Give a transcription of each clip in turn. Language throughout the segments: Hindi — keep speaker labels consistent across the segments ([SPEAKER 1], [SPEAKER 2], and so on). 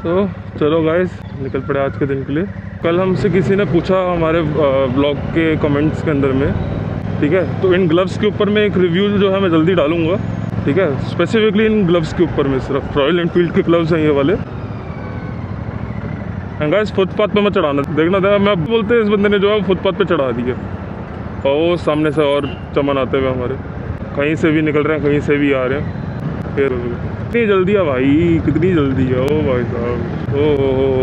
[SPEAKER 1] तो चलो गाइस निकल पड़े आज के दिन के लिए। कल हमसे किसी ने पूछा हमारे ब्लॉग के कमेंट्स के अंदर में, ठीक है, तो इन ग्लव्स के ऊपर मैं एक रिव्यू जो है मैं जल्दी डालूंगा, ठीक है, स्पेसिफिकली इन ग्लव्स के ऊपर में। सिर्फ रॉयल एनफील्ड के ग्लव्स हैं ये वाले। गाइस फुटपाथ पे मैं चढ़ाना देखना था, मैं बोलते इस बंदे ने जो है फुटपाथ पे चढ़ा दिया, और वो सामने से और चमन आते हुए हमारे कहीं से भी निकल रहे हैं, कहीं से भी आ रहे हैं। फिर कितनी जल्दी है भाई, कितनी जल्दी है ओ भाई साहब, ओ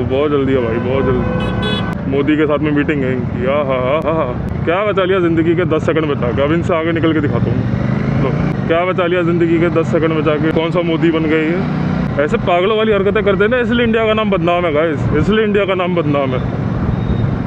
[SPEAKER 1] बहुत जल्दी है भाई, बहुत जल्दी। मोदी के साथ में मीटिंग है इनकी। हाँ, क्या बचा लिया ज़िंदगी के 10 सेकंड बचा के। अब इनसे आगे निकल के दिखाता हूँ। लो क्या बचा लिया ज़िंदगी के 10 सेकंड बचा के, कौन सा मोदी बन गई है। ऐसे पागलों वाली हरकतें करते हैं ना, इसलिए इंडिया का नाम बदनाम है गाइस, इसलिए इंडिया का नाम बदनाम है।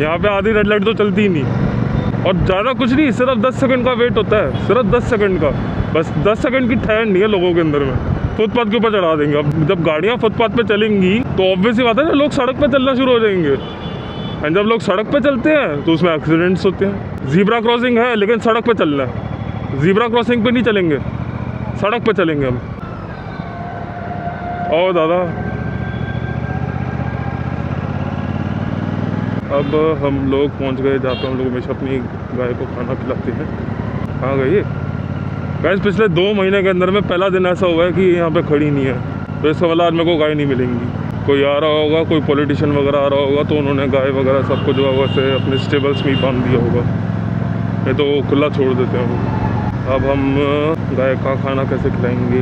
[SPEAKER 1] यहाँ पे आधी रेड लाइट तो चलती ही नहीं, और ज़्यादा कुछ नहीं, सिर्फ 10 सेकंड का वेट होता है, सिर्फ 10 सेकंड का, बस 10 सेकंड की ठहर नहीं है लोगों के अंदर में। फुटपाथ के ऊपर चढ़ा देंगे। अब जब गाड़ियाँ फुटपाथ पे चलेंगी तो ऑब्वियस ही बात है ना, लोग सड़क पे चलना शुरू हो जाएंगे, एंड जब लोग सड़क पे चलते हैं तो उसमें एक्सीडेंट्स होते हैं। ज़ीब्रा क्रॉसिंग है लेकिन सड़क पे चलना है, ज़ीब्रा क्रॉसिंग पे नहीं चलेंगे, सड़क पे चलेंगे हम। ओ दादा, अब हम लोग पहुंच गए जहाँ पे हम लोग हमेशा अपनी गाय को खाना खिलाते हैं। कहाँ गई गाइस? पिछले 2 महीने के अंदर में पहला दिन ऐसा हुआ है कि यहाँ पे खड़ी नहीं है, तो इसका वाला आज मेरे को गाय नहीं मिलेंगी। कोई आ रहा होगा, कोई पॉलिटिशियन वगैरह आ रहा होगा, तो उन्होंने गाय वगैरह सबको जो है वैसे अपने स्टेबल्स में ही बांध दिया होगा, नहीं तो वो खुला छोड़ देते हैं वो। अब हम गाय का खाना कैसे खिलाएंगे?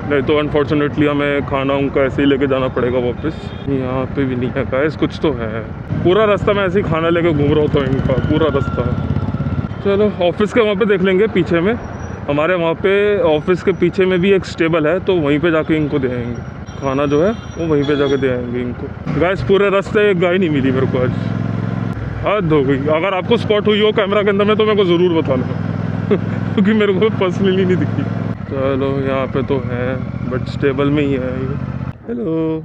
[SPEAKER 1] नहीं तो अनफॉर्चुनेटली हमें खाना उनका ऐसे ही लेके जाना पड़ेगा वापस। यहाँ पे भी नहीं है गाइस, कुछ तो है। पूरा रास्ता मैं ऐसे ही खाना लेके घूम रहा होता हूँ इनका, पूरा रास्ता। चलो ऑफिस के वहाँ पे देख लेंगे, पीछे में हमारे वहाँ पे ऑफिस के पीछे में भी एक स्टेबल है, तो वहीं पे जाके इनको दे आएंगे खाना जो है, वो वहीं पे जाके दे आएंगे इनको। गाइस पूरे रास्ते एक गाय नहीं मिली मेरे को आज, हद हो गई। अगर आपको स्पॉट हुई हो कैमरा के अंदर में तो मेरे को ज़रूर बताना क्योंकि मेरे को पर्सनली नहीं दिखी। चलो यहाँ पे तो है, बट स्टेबल में ही है ये। हेलो,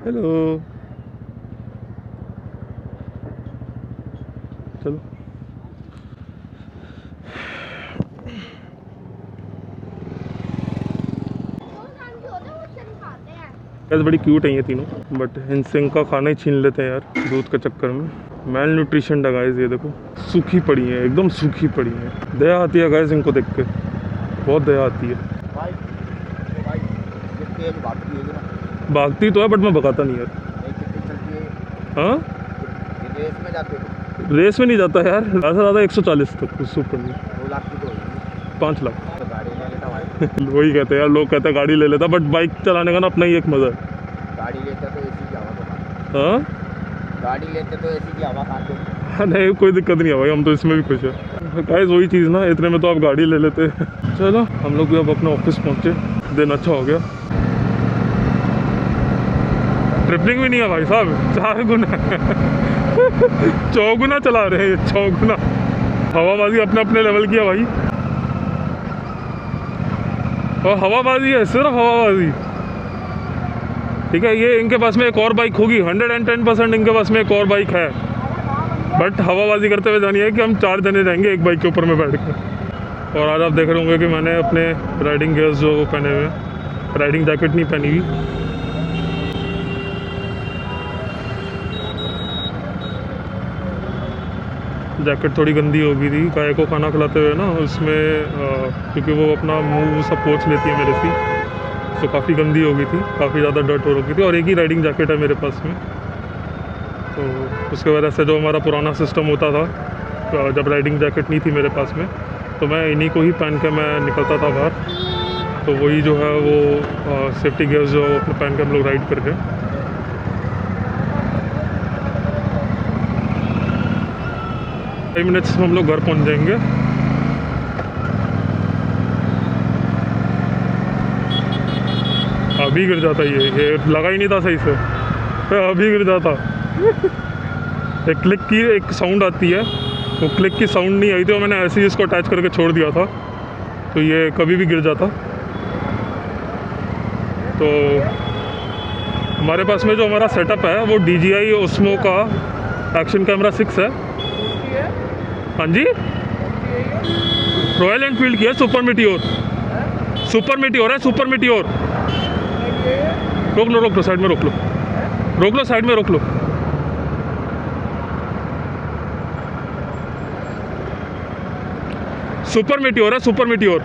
[SPEAKER 1] हेलो, चलो कैसे बड़ी क्यूट है ये तीनों, बट इनसे इनका खाना ही छीन लेते हैं यार दूध के चक्कर में। मेल न्यूट्रिशन है गाइस, ये देखो सूखी पड़ी है, एकदम सूखी पड़ी है। दया आती है गाइस इनको देख के, बहुत दया आती है। भागती तो है बट मैं भगाता नहीं यार। हाँ रेस में नहीं जाता यार, ज़्यादा से ज़्यादा 140 तक उससे ऊपर नहीं। 5 लाख वही कहते हैं यार, लोग कहते हैं गाड़ी ले लेता, बट बाइक चलाने का ना अपना ही एक मज़ा है।
[SPEAKER 2] गाड़ी लेते तो एसी की हवा खाते।
[SPEAKER 1] हाँ
[SPEAKER 2] गाड़ी लेते तो एसी की हवा खाते।
[SPEAKER 1] हाँ नहीं कोई दिक्कत नहीं है भाई, हम तो इसमें भी खुश है गाइस। वही चीज़ ना, इतने में तो आप गाड़ी ले लेते। चलो हम लोग भी अब अपने ऑफिस पहुँचे, दिन अच्छा हो गया। ट्रिपलिंग भी नहीं है भाई साहब, 4 गुना 4 गुना चला रहे हैं, 6 गुना। हवाबाजी अपने अपने लेवल की है भाई, और हवाबाजी है, सिर्फ हवाबाजी। ठीक है, ये इनके पास में एक और बाइक होगी, 110% इनके पास में एक और बाइक है, बट हवाबाजी करते हुए जानिए कि हम 4 जने रहेंगे एक बाइक के ऊपर में बैठ कर। और आज आप देख रहे होंगे कि मैंने अपने राइडिंग गियर्स जो पहने हुए हैं, राइडिंग जैकेट नहीं पहनी हुई। जैकेट थोड़ी गंदी हो गई थी गाय को खाना खिलाते हुए ना, उसमें क्योंकि वो अपना मुंह सब पोंछ लेती है मेरे से, तो काफ़ी गंदी हो गई थी, काफ़ी ज़्यादा डर्ट हो रखी थी। और एक ही राइडिंग जैकेट है मेरे पास में, तो उसके वजह से जो हमारा पुराना सिस्टम होता था, जब राइडिंग जैकेट नहीं थी मेरे पास में, तो मैं इन्हीं को ही पहन के मैं निकलता था बाहर। तो वही जो है वो सेफ्टी गियर्स जो पहन के हम लोग राइड करते हैं। 5 मिनट्स में हम लोग घर पहुंच जाएंगे। अभी गिर जाता ये लगा ही नहीं था सही से, अभी गिर जाता। एक क्लिक की एक साउंड आती है, वो क्लिक की साउंड नहीं आई थी और मैंने ऐसे ही इसको अटैच करके छोड़ दिया था, तो ये कभी भी गिर जाता। तो हमारे पास में जो हमारा सेटअप है वो DJI Osmo का एक्शन कैमरा 6 है। हाँ जी, रॉयल एनफील्ड की है, सुपर मीटियोर। सुपर मीटियोर है, सुपर मीटियोर। रोक लो साइड में रोक लो साइड में रोक लो। सुपर मीटियोर है, सुपर मीटियोर।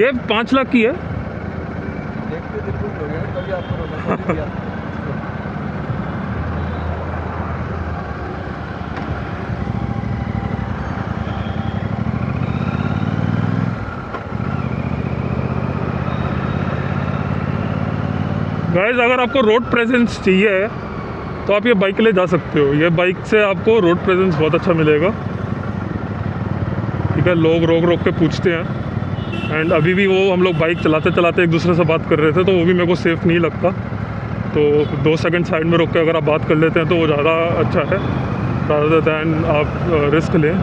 [SPEAKER 1] ये 5 लाख की है। गाइस, अगर आपको रोड प्रेजेंस चाहिए तो आप ये बाइक ले जा सकते हो। ये बाइक से आपको रोड प्रेजेंस बहुत अच्छा मिलेगा। ठीक है, लोग रोक के पूछते हैं। एंड अभी भी वो हम लोग बाइक चलाते चलाते एक दूसरे से बात कर रहे थे, तो वो भी मेरे को सेफ़ नहीं लगता। तो 2 सेकंड साइड में रोक के अगर आप बात कर लेते हैं तो वो ज़्यादा अच्छा है, रादर दैन आप रिस्क लें।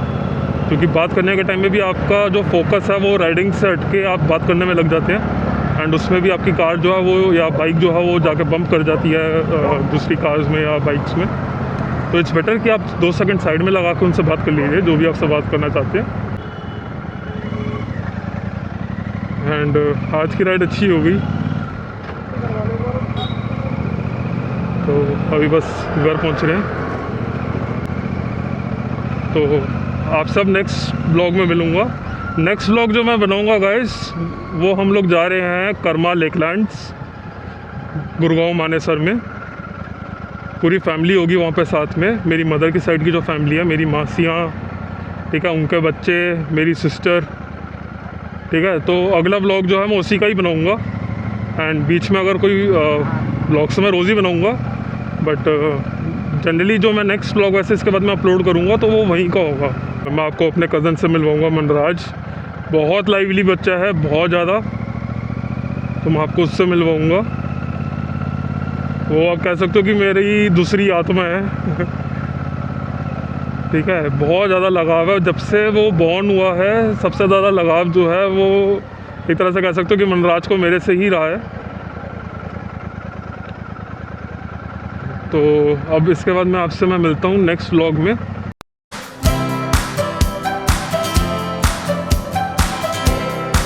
[SPEAKER 1] क्योंकि बात करने के टाइम में भी आपका जो फोकस है वो राइडिंग से हट के आप बात करने में लग जाते हैं। एंड उसमें भी आपकी कार जो है वो या बाइक जो है वो जाके बम्प कर जाती है दूसरी कार्स में या बाइक्स में। तो इट्स बेटर कि आप 2 सेकंड साइड में लगा के उनसे बात कर लीजिए, जो भी आपसे बात करना चाहते हैं। एंड आज की राइड अच्छी हो गई। तो अभी बस घर पहुंच रहे हैं। तो आप सब नेक्स्ट ब्लॉग में मिलूँगा। नेक्स्ट ब्लॉग जो मैं बनाऊँगा गाइस, वो हम लोग जा रहे हैं कर्मा लेकलैंड्स, गुड़गांव मानेसर में। पूरी फैमिली होगी वहाँ पे साथ में। मेरी मदर की साइड की जो फैमिली है, मेरी मासियाँ, ठीक है, उनके बच्चे, मेरी सिस्टर, ठीक है। तो अगला ब्लॉग जो है मैं उसी का ही बनाऊँगा। एंड बीच में अगर कोई ब्लॉग्स मैं रोज़ ही बनाऊँगा, बट जनरली जो मैं नेक्स्ट ब्लॉग वैसे इसके बाद मैं अपलोड करूँगा तो वो वहीं का होगा। मैं आपको अपने कज़न से मिलवाऊँगा, मनराज। बहुत लाइवली बच्चा है, बहुत ज़्यादा। तो मैं आपको उससे मिलवाऊँगा। वो आप कह सकते हो कि मेरी दूसरी आत्मा है। ठीक है, बहुत ज़्यादा लगाव है। जब से वो बॉर्न हुआ है, सबसे ज़्यादा लगाव जो है वो एक तरह से कह सकते हो कि मनराज को मेरे से ही रहा है। तो अब इसके बाद मैं आपसे मिलता हूँ नेक्स्ट व्लॉग में।